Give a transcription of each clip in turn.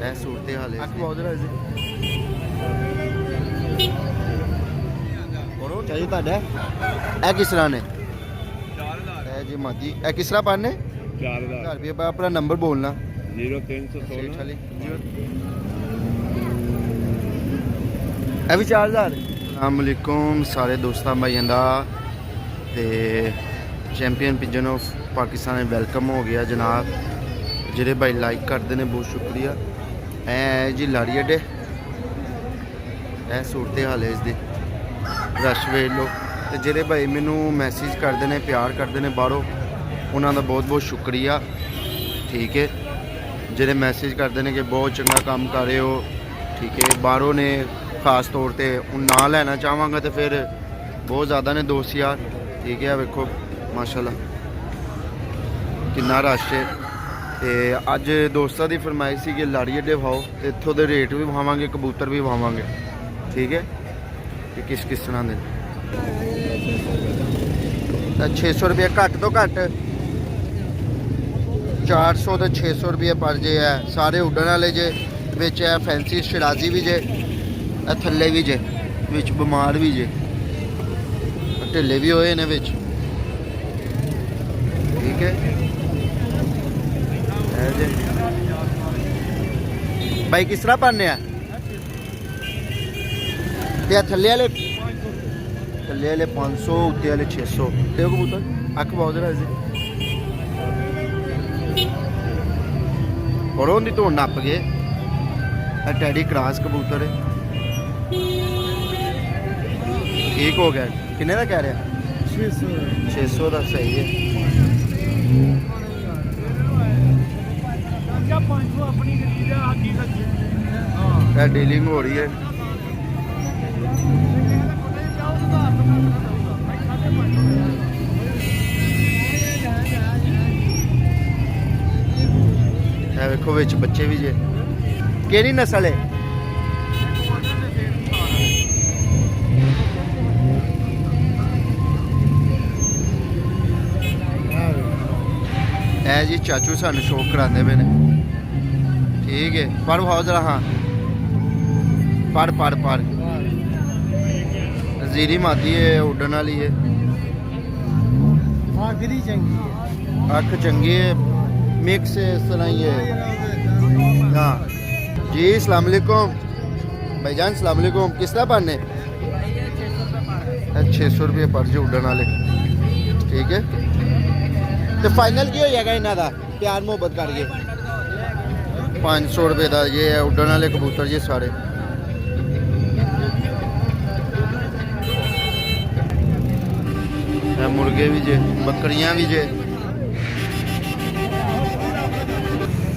ਇਹ ਸੂਰਤ ਹਾਲ ਹੈ चाहिए ਤੁਹਾਡਾ ਇਹ ਕਿਸ ਤਰ੍ਹਾਂ ਨੇ 4000 ਇਹ ਜੀ ਮਾਦੀ ਇਹ ਕਿਸ ਤਰ੍ਹਾਂ ਪਾਣੇ 4000 ਰੁਪਏ पर अपना नंबर बोलना 0316 ਇਹ ਵੀ 4000 अस्सलाम वालेकुम सारे दोस्तों भाइयों का ते champion pigeon of Pakistan welcome हो गया जनाब जेडे भाई लाइक करते हैं बहुत शुक्रिया ऐ जी लाड़ी अड्डे ऐ सूरत हाल है इसकी रश वेख लो तो जेडे भाई मैनू मैसेज करते हैं प्यार करते हैं बाहरों उन्होंने बहुत बहुत शुक्रिया ठीक है जेडे मैसेज करते हैं कि बहुत चंगा काम कर रहे हो ठीक है बाहरों ने खास तौर पर ना लेना चाहवागा तो फिर बहुत ज़्यादा ने दोस्त यार ठीक है वेखो माशाल्लाह कितना रश है तो अज दोस्तों की फरमाइश सी कि लाड़ी अड्डे विखाओ तो इतों के रेट भी विखावांगे कबूतर भी विखावांगे ठीक है कि किस किस तरह के 600 रुपये घट तो घट 400 तो 600 रुपये पर जे है सारे उड़न वाले जे विच है फैंसी शराजी भी जे थल्ले भी जे विच बीमार भी जे ढिले भी होए ने विच ठीक है जे भाई किस तरह पाने थल्ले वाले 500 उत्ते वाले 600 ते कबूतर अख बहुत रहा और उनकी धोन नप गए टैडी क्रॉस कबूतर है ठीक हो गया किन्ने का कह रहा 600 का सही है डीलिंग हो रही है देखो विच बच्चे भी जे केड़ी नस्ल है है जी चाचू सानू शौक कराते पे ने ठीक है पढ़ भाव जरा हाँ पढ़ पढ़ पढ़ जीरी मादी है उड़न वाली है अख चंगी है मिक्स है इस तरह ही है हाँ जी अस्सलाम वालेकुम भाईजान अस्सलाम वालेकुम किस तरह पढ़ने 600 रुपये पर जो उड़न वाले ठीक है तो फाइनल की हो जाएगा इन्हों का प्यार मुहब्बत करके 500 रुपये का ये है उड़न वाले कबूतर ये सारे मुर्गे भी जे बकरियां भी जे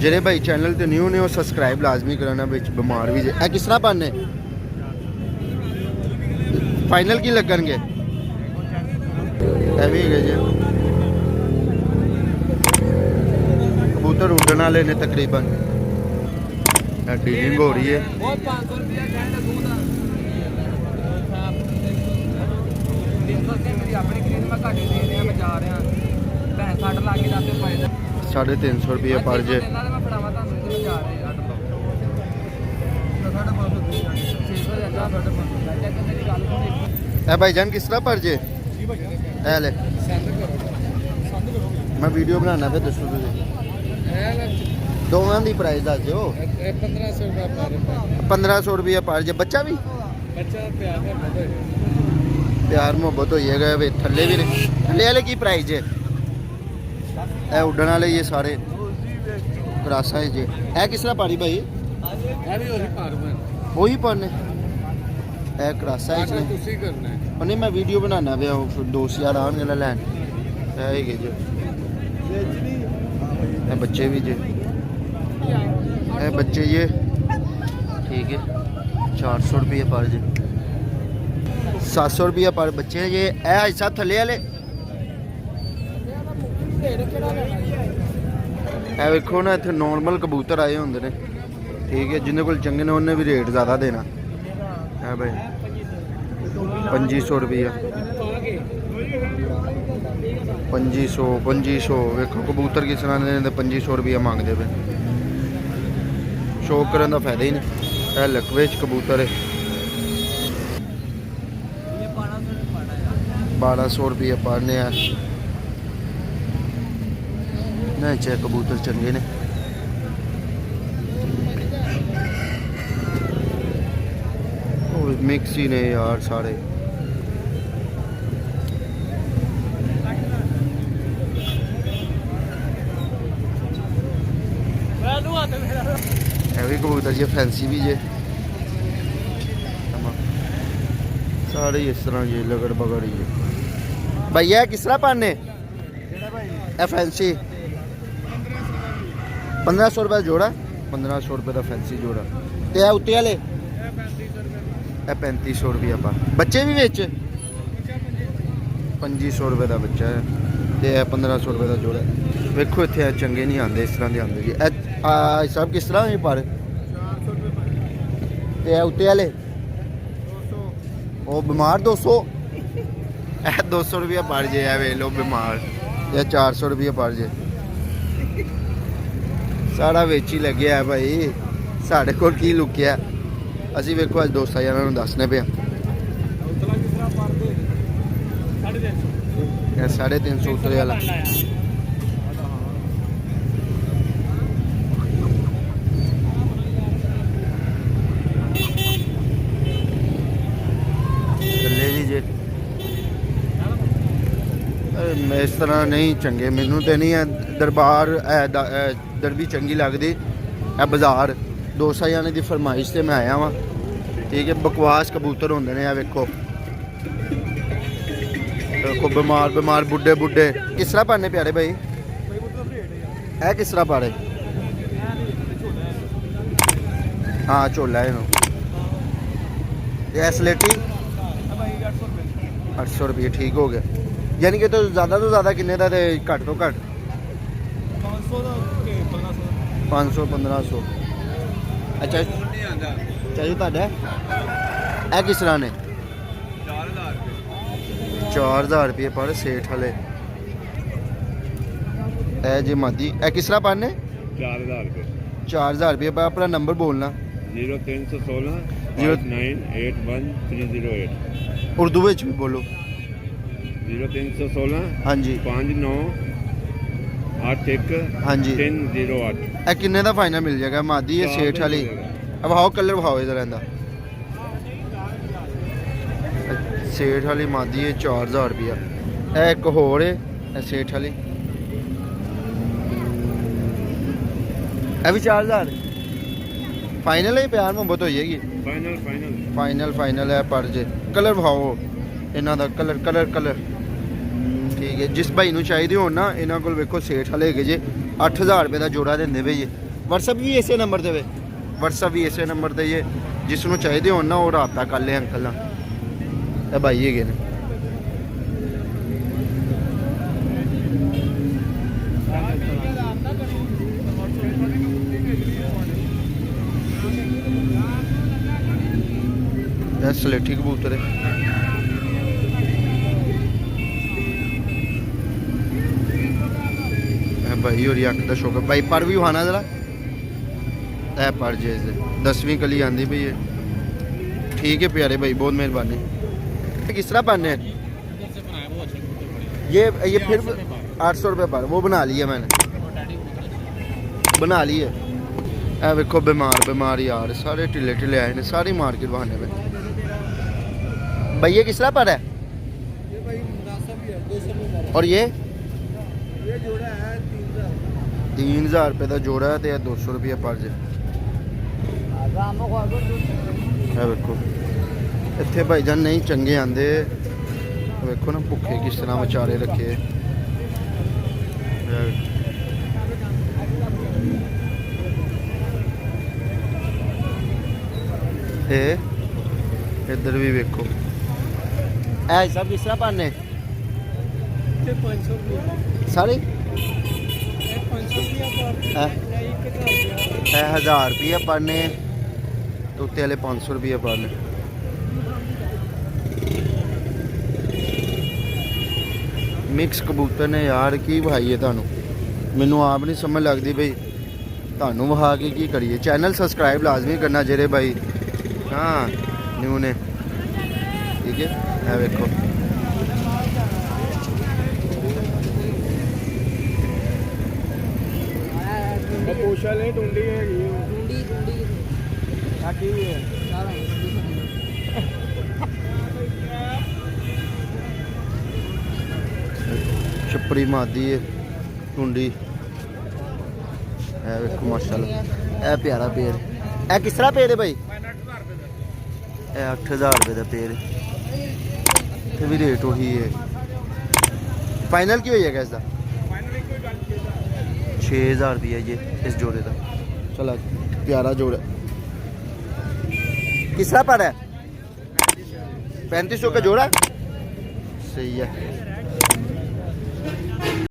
जेरे भाई चैनल तो न्यू ने वो सब्सक्राइब लाजमी कराना बिच बीमार भी जे किस तरह पाने फाइनल की लगनगे भी है जे कबूतर उड़न वाले ने तकरीबन डीलिंग हो रही है साढ़े 300 रुपये पर जे भाईजान किस तरह पर जे ले मैं वीडियो बनाना फिर दसो दोनों की प्राइस दस दो 1500 रुपये पर जे बच्चा भी प्यार मुहब्बत हो गए थल्ले भी थल्ले वाले की प्राइस जे उड़न वाले ये सारे क्रासा है जे किस तरह पारी भाई वही पाने क्रासा है नहीं मैं वीडियो बनाना पे दोस्त यार आने गला लैन जे बच्चे भी जे बच्चे ये ठीक है 400 रुपये पर जे 700 रुपये पर बच्चे ये ऐसा थले वाले वेखो ना इतने नॉर्मल कबूतर आए होंगे ने ठीक है जिन्हें को चंगे ने उन्हें भी रेट ज़्यादा देना है भाई 2500 रुपया 2500 वेखो कबूतर किस तरह 2500 रुपया मांगते पे शौक करने का फायदा ही नहीं। यह लकवे च कबूतर है 1200 रुपये पाने नहीं चाहे कबूतर चंगे ने। मिक्स ही ने यार सारे। भी कबूतर जी फैंसी भी जे सारे इस तरह जी लगड़ बगड़ ही है। भैया किस तरह पाने फैंसी 1500 रुपये जोड़ा 1500 रुपये का फैंसी जोड़ा। तो यह उत्ते वाले 3500 रुपया पा बच्चे भी बिच 2500 रुपये का बच्चा है। तो यह 1500 रुपये का जोड़ा। वेखो इतने चंगे नहीं आते इस तरह के आते जी। सब किस तरह ही पर उत्ते वाले वो बीमार 200 200 रुपया पड़ जे वे लो बीमार। या 400 रुपया पड़ जे सारा विच ही लगे है भाई। साढ़े को की लुकिया असी वेखो अज दोस्त यार दसने पे 350 उतरे वाला। इस तरह नहीं चंगे मैनू तो नहीं है। दरबार दरबी चंगी लगती है। बाजार दोस्त जाने की फरमाइश से मैं आया वहाँ। ठीक है बकवास कबूतर होंगे ने। वेखो देखो बीमार बीमार बुढ़े बुढ़े किस तरह पाने प्यारे भाई है किस तरह पारे। हाँ झोला है स्लेटी 800 रुपये ठीक हो गया। यानी कि तो ज़्यादा किन्ने का घट तो घट 500 1500। अच्छा चाहिए तुहाडा है किस तरह ने 4000 रुपये पर सेठ वाले। ए जी मादी ए किस तरह पाने 4000 रुपये पर। अपना नंबर बोलना 0316 8981 उर्दू में भी बोलो 0316 हाँ जी 5981 हाँ जी 308। ए किन्ने का फाइनल मिल जाएगा मादी है सेठ वाली। अब हाओ कलर भाओ इधर रहता सेठ वाली मादी है 4000 रुपया। एक होर है सेठ वाली भी 4000 फाइनल है। प्यार मोहब्बत हो जाएगी फाइनल है पर जे कलर भाओ इन्हों का कलर ठीक है। जिस भाई चाहिए हो ना इन्हों को वेखो सेठ वाले है जे 8000 रुपये का जोड़ा देंगे भाई ये। व्हाट्सअप भी इसे नंबर दे व्हाट्सअप भी इसे नंबर दे जे जिसनों चाहिए हो ना वो रबता कर ले अंकल ना भाई है ने। स्लेठी कबूतर है भाई और अख का शौक है भाई। पर भी खाना जरा ए पर जे 10वीं कली आंदी भाई है। ठीक है प्यारे भाई बहुत मेहरबानी। किस तरह पाने ये फिर 800 रुपये पर वो बना लिया मैंने बना लिए। ए वेखो बीमार यार सारे ढिले आए ने सारी मार्केट बहाने पे। भैया किस तरह पर है और ये जोड़ा है 3000 रुपये का जोड़ा है तो 200 रुपये पर जे। वेखो इतने भाईजान नहीं चंगे आते। वेखो ना भुखे किस तरह बेचारे रखे। इधर भी वेखो ऐ सब किस तरह पाने सारे 1000 रुपया पाने तो उत्ते वाले 500 रुपया पाने। मिक्स कबूतर ने यार की भाई है थानू मैनू आप नहीं समझ लगती भाई ਤੁਹਾਨੂੰ ਵਹਾ ਕੇ ਕੀ ਕਰੀਏ। ਚੈਨਲ ਸਬਸਕ੍ਰਾਈਬ ਲਾਜ਼ਮੀ ਕਰਨਾ ਜਿਹੜੇ ਭਾਈ ਹਾਂ ਨਿਊ ਨੇ, ਠੀਕ ਹੈ। ਇਹ ਵੇਖੋ ਉਹ ਪੋਸ਼ਾ ਲੈ ਟੁੰਡੀ ਹੈਗੀ ਟੁੰਡੀ ਆ ਕੀ ਹੈ ਸਾਰਾ ਛੱਪੜੀ ਮਾਦੀ ਹੈ ਟੁੰਡੀ। ਇਹ ਵੇਖੋ ਮਾਸ਼ਾਅੱਲਾ, ਇਹ ਪਿਆਰਾ ਪੇੜ। ਇਹ ਕਿਸ ਤਰ੍ਹਾਂ ਪੇੜ ਹੈ ਭਾਈ? ਇਹ 8000 ਰੁਪਏ ਦਾ ਪੇੜ ਹੈ। ਤੇ ਵੀ ਰੇਟ ਉਹੀ ਹੈ। ਫਾਈਨਲ ਕੀ ਹੋਏਗਾ ਇਸ ਦਾ? 6000 ਰੁਪਏ ਜੀ इस जोड़े का। चला प्यारा जोड़ा। किस तरह पड़ा है? 3500 का जोड़ा, सही है।